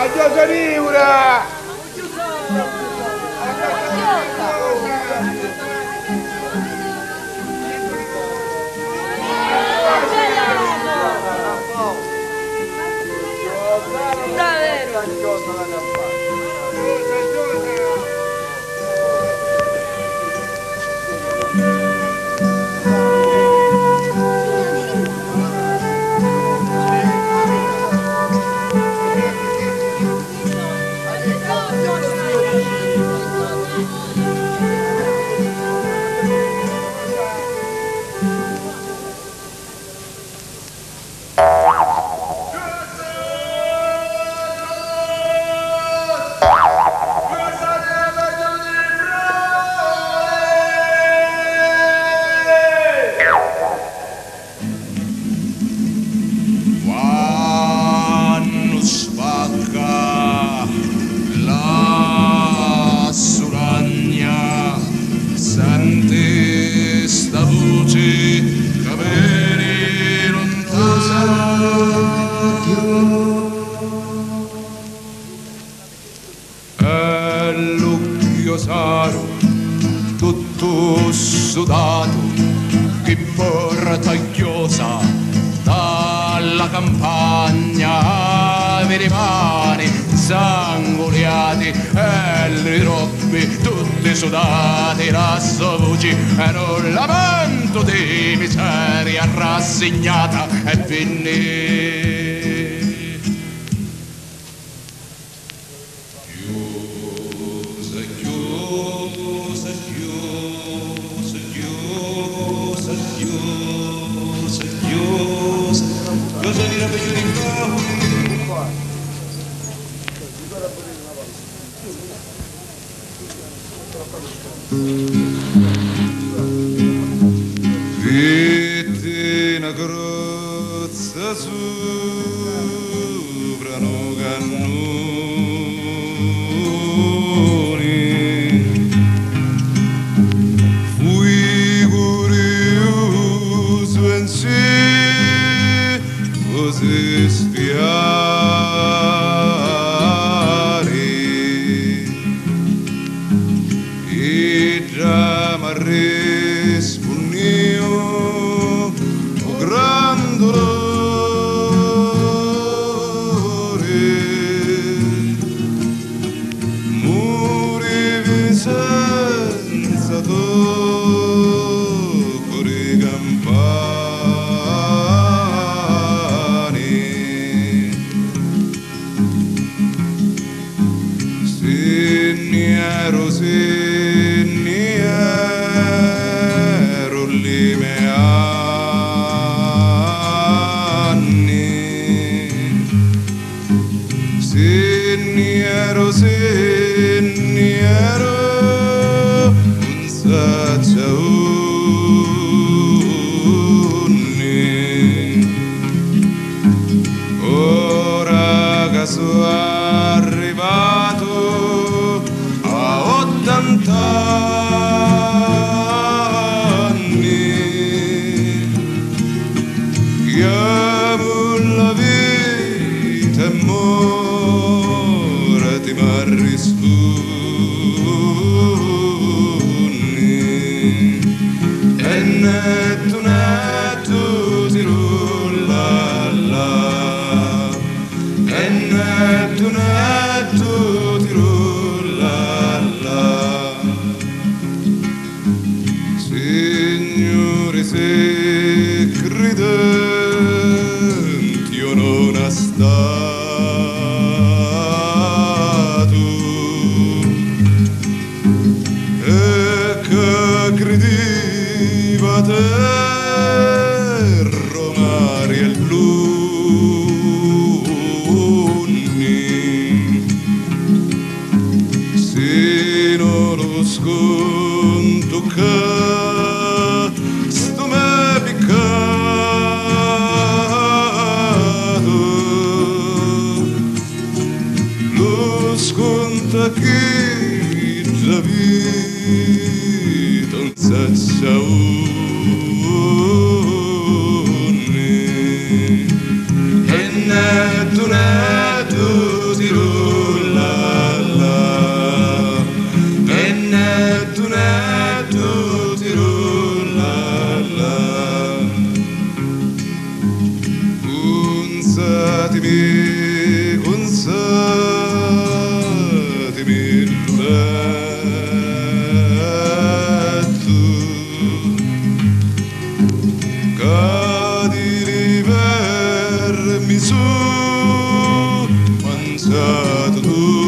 Addio Niura! Tutto sudato che porta chiosa dalla campagna, vedi mani sanguinati e le robe tutte sudate, la sua voce e non lamento di miseria rassegnata e venne. Vette una crozza sopra no cannoni, fui curioso in sé, così spiare e già m'arre arrivato a 80 anni, chiamo la vita e morte m'arrisponde e netto netto ti rulla là. Netto, netto, ti rulla là. Signore, se credenti io non è stato e che credeva terra, mare e luce, sconto che sto me piccato, lo sconto che già vita non s'accia une e netto netto ti passato tu